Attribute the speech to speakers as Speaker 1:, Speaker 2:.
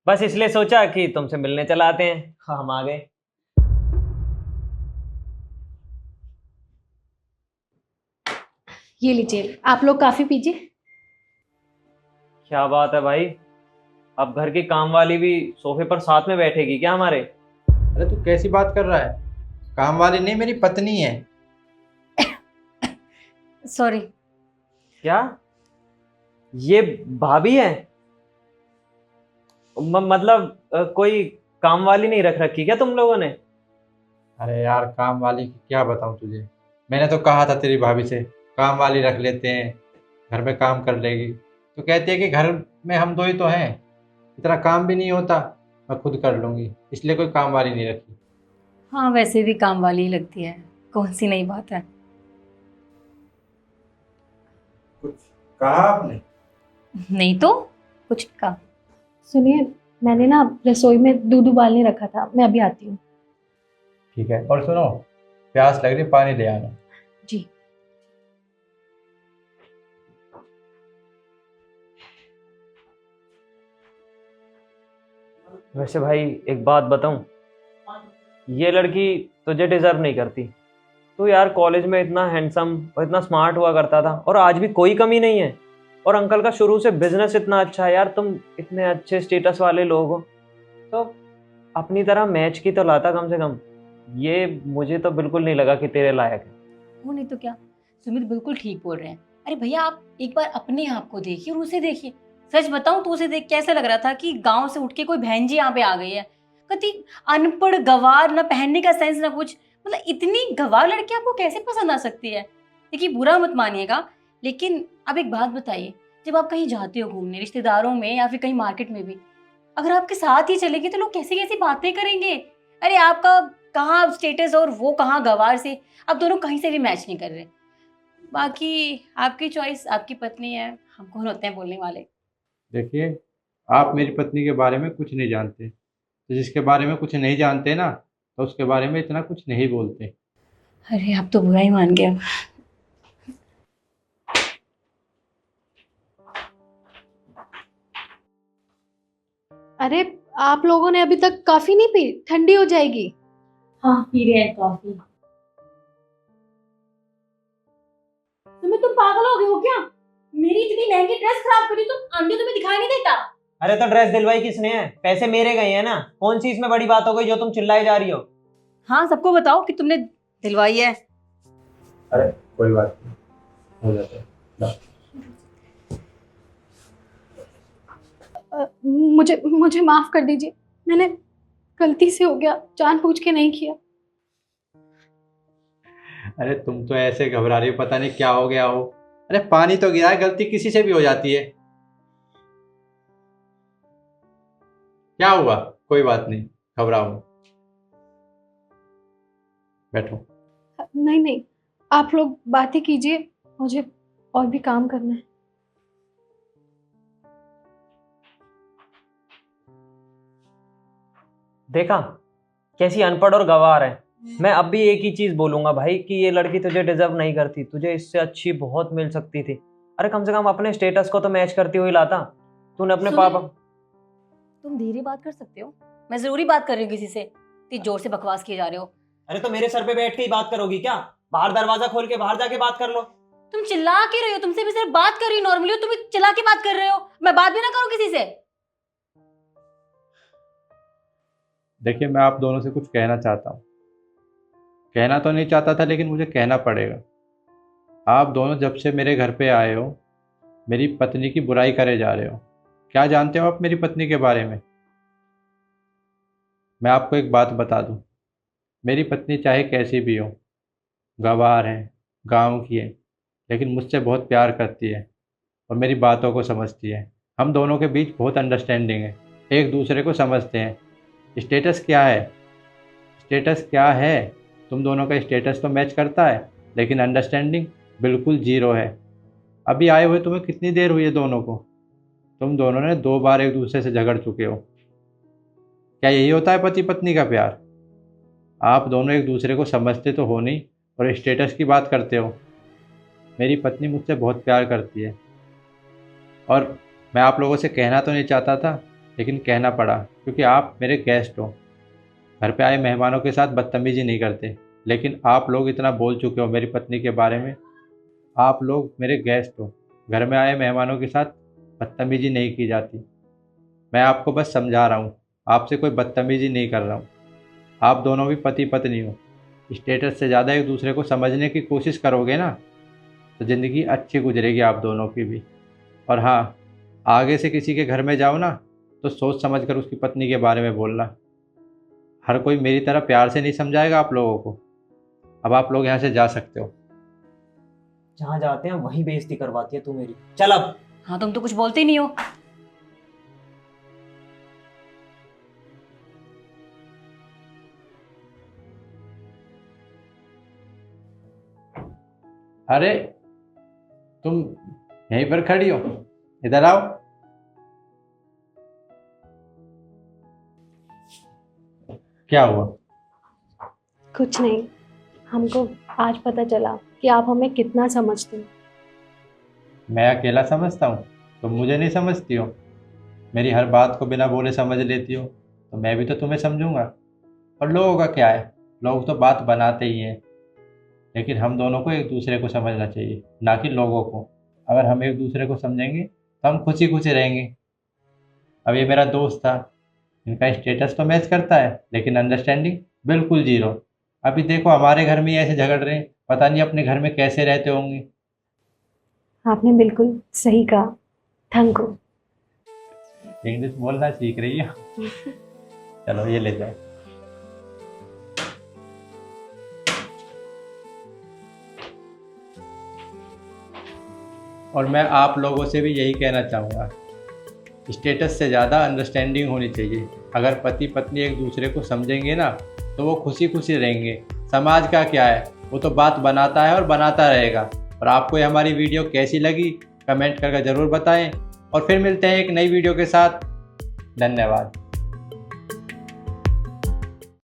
Speaker 1: बस इसलिए सोचा कि तुमसे मिलने चला आते हैं। हाँ, हम आ गए।
Speaker 2: ये लीजिए, आप लोग काफी पीजिए।
Speaker 1: क्या बात है भाई, अब घर की काम वाली भी सोफे पर साथ में बैठेगी क्या हमारे?
Speaker 3: अरे तू कैसी बात कर रहा है? काम वाली नहीं, मेरी पत्नी है।
Speaker 2: सॉरी।
Speaker 1: क्या ये भाभी है? मतलब कोई काम वाली नहीं रख रखी क्या तुम लोगों ने?
Speaker 3: अरे यार, काम वाली की क्या बताऊं तुझे। मैंने तो कहा था तेरी भाभी से, काम वाली रख लेते हैं, घर में काम कर लेगी। तो कहती है कि घर में हम दो ही तो हैं, इतना काम भी नहीं होता, मैं खुद कर लूंगी, इसलिए कोई काम वाली नहीं रखी।
Speaker 2: हाँ, वैसे भी काम वाली ही लगती है, कौन सी नई बात है।
Speaker 3: कुछ कहा आपने?
Speaker 2: नहीं तो कुछ का। सुनिए, मैंने ना रसोई में दूध उबालने रखा था, मैं अभी आती हूँ।
Speaker 3: ठीक है, और सुनो, प्यास लग रही, पानी ले आना।
Speaker 2: जी।
Speaker 1: वैसे भाई एक बात बताऊं, ये लड़की तुझे डिजर्व नहीं करती। तू यार कॉलेज में इतना हैंडसम और इतना स्मार्ट हुआ करता था, और आज भी कोई कमी नहीं है। और अंकल का शुरू से बिजनेस इतना अच्छा है यार, तुम इतने अच्छे स्टेटस वाले लोग हो, तो अपनी तरह मैच की तो लाता कम से कम। ये मुझे तो बिल्कुल नहीं लगा कि तेरे लायक है।
Speaker 2: वो नहीं तो क्या, सुमित बिल्कुल ठीक बोल रहे हैं। अरे भैया, आप एक बार अपने आप को देखिए और उसे देखिए। सच बताऊं तो उसे देख के ऐसा लग रहा था कि गांव से उठ के कोई बहन जी यहाँ पे आ गई है। कति अनपढ़ गवार, ना पहनने का सेंस ना कुछ। मतलब इतनी गवार लड़की आपको कैसे पसंद आ सकती है? देखिए, बुरा मत मानिएगा, लेकिन अब एक बात बताइए, जब आप कहीं जाते हो घूमने, रिश्तेदारों में या फिर कहीं मार्केट में भी, अगर आपके साथ ही चलेगी तो लोग कैसी कैसी बातें करेंगे। अरे आपका कहाँ स्टेटस और वो कहाँ गवार से, आप दोनों कहीं से भी मैच नहीं कर रहे। बाकी आपकी चॉइस, आपकी पत्नी है, हम कौन होते हैं बोलने वाले।
Speaker 3: देखिए, आप मेरी पत्नी के बारे में कुछ नहीं जानते, तो जिसके बारे में कुछ नहीं जानते ना, तो उसके बारे में इतना कुछ नहीं बोलते।
Speaker 2: अरे आप तो बुरा ही मान गया। अरे, आप लोगों ने अभी तक कॉफी नहीं पी? ठंडी हो जाएगी। हाँ, पी रहे हैं कॉफी। तुम्हें तुम पागल हो गए हो क्या? मेरी इतनी महंगी ड्रेस खराब करी, तुम आंटी तुम्हें दिखाई नहीं देता?
Speaker 1: अरे तो ड्रेस दिलवाई किसने है? पैसे मेरे गए हैं ना। कौन सी इसमें बड़ी बात हो गई जो तुम चिल्लाई जा रही हो?
Speaker 2: हाँ, सबको बताओ कि तुमने दिलवाई है।
Speaker 3: अरे कोई बात नहीं, हो जाता है। ला।
Speaker 2: मुझे मुझे माफ कर दीजिए, मैंने गलती से हो गया, जानबूझ के नहीं किया।
Speaker 3: अरे तुम तो ऐसे घबरा रही हो, पता नहीं क्या हो गया हो। अरे पानी तो गिरा है, गलती किसी से भी हो जाती है। क्या हुआ? कोई बात नहीं, घबराओ मत। बैठो।
Speaker 2: नहीं नहीं, आप लोग बातें कीजिए, मुझे और भी काम करना है।
Speaker 1: देखा कैसी अनपढ़ और गवार है। मैं अब भी एक ही चीज बोलूंगा भाई, कि ये लड़की तुझे डिजर्व नहीं करती। तुझे इससे अच्छी बहुत मिल सकती थी। अरे कम से कम अपने स्टेटस को तो मैच करती हुई लाता। तूने अपने
Speaker 2: सुनिए,
Speaker 1: पापा।
Speaker 2: तुम धीरे बात कर सकते हो? मैं जरूरी बात कर रही हूँ किसी से, इतनी जोर से बकवास किए जा रहे हो।
Speaker 1: अरे तो मेरे सर पे बैठ के ही बात करोगी क्या? बाहर दरवाजा खोल के बाहर जाके बात कर लो।
Speaker 2: तुम चिल्ला के रहे हो, तुमसे भी सिर्फ बात कर रही हूँ नॉर्मली, तुम चिल्ला के बात कर रहे हो। मैं बात भी ना करूँ किसी से?
Speaker 3: देखिए, मैं आप दोनों से कुछ कहना चाहता हूँ। कहना तो नहीं चाहता था, लेकिन मुझे कहना पड़ेगा। आप दोनों जब से मेरे घर पे आए हो, मेरी पत्नी की बुराई करे जा रहे हो। क्या जानते हो आप मेरी पत्नी के बारे में? मैं आपको एक बात बता दूं, मेरी पत्नी चाहे कैसी भी हो, गंवार है, गांव की है, लेकिन मुझसे बहुत प्यार करती है और मेरी बातों को समझती है। हम दोनों के बीच बहुत अंडरस्टैंडिंग है, एक दूसरे को समझते हैं। स्टेटस क्या है? स्टेटस क्या है? तुम दोनों का स्टेटस तो मैच करता है, लेकिन अंडरस्टैंडिंग बिल्कुल जीरो है। अभी आए हुए तुम्हें कितनी देर हुई है दोनों को? तुम दोनों ने 2 बार एक दूसरे से झगड़ चुके हो। क्या यही होता है पति पत्नी का प्यार? आप दोनों एक दूसरे को समझते तो हो नहीं, और स्टेटस की बात करते हो। मेरी पत्नी मुझसे बहुत प्यार करती है, और मैं आप लोगों से कहना तो नहीं चाहता था, लेकिन कहना पड़ा क्योंकि आप मेरे गेस्ट हो। घर पे आए मेहमानों के साथ बदतमीजी नहीं करते, लेकिन आप लोग इतना बोल चुके हो मेरी पत्नी के बारे में। आप लोग मेरे गेस्ट हो, घर में आए मेहमानों के साथ बदतमीजी नहीं की जाती। मैं आपको बस समझा रहा हूँ, आपसे कोई बदतमीजी नहीं कर रहा हूँ। आप दोनों भी पति पत्नी हो, स्टेटस से ज़्यादा एक दूसरे को समझने की कोशिश करोगे ना तो ज़िंदगी अच्छी गुजरेगी आप दोनों की भी। और हाँ, आगे से किसी के घर में जाओ ना तो सोच समझ कर उसकी पत्नी के बारे में बोलना। हर कोई मेरी तरह प्यार से नहीं समझाएगा आप लोगों को। अब आप लोग यहाँ से जा सकते हो।
Speaker 1: जहाँ जाते हैं वहीं बेइज्जती करवाती है तू मेरी। चल अब।
Speaker 2: हाँ, तुम तो कुछ बोलते ही नहीं हो।
Speaker 3: अरे तुम यहीं पर खड़ी हो, इधर आओ। क्या हुआ?
Speaker 4: कुछ नहीं, हमको आज पता चला कि आप हमें कितना समझते हैं।
Speaker 3: मैं अकेला समझता हूँ, तुम मुझे नहीं समझती हो। मेरी हर बात को बिना बोले समझ लेती हो, तो मैं भी तो तुम्हें समझूंगा। और लोगों का क्या है, लोग तो बात बनाते ही हैं, लेकिन हम दोनों को एक दूसरे को समझना चाहिए, ना कि लोगों को। अगर हम एक दूसरे को समझेंगे तो हम खुशी खुशी रहेंगे। अब ये मेरा दोस्त था, इनका स्टेटस तो मैच करता है लेकिन अंडरस्टैंडिंग बिल्कुल जीरो। अभी देखो हमारे घर में ही ऐसे झगड़ रहे हैं, पता नहीं अपने घर में कैसे रहते होंगे।
Speaker 4: आपने बिल्कुल सही कहा। Thank you.
Speaker 3: इंग्लिश बोलना सीख रही है। चलो ये ले जाओ। और मैं आप लोगों से भी यही कहना चाहूँगा, स्टेटस से ज़्यादा अंडरस्टैंडिंग होनी चाहिए। अगर पति पत्नी एक दूसरे को समझेंगे ना तो वो खुशी खुशी रहेंगे। समाज का क्या है, वो तो बात बनाता है और बनाता रहेगा। और आपको ये हमारी वीडियो कैसी लगी कमेंट करके ज़रूर बताएं। और फिर मिलते हैं एक नई वीडियो के साथ। धन्यवाद।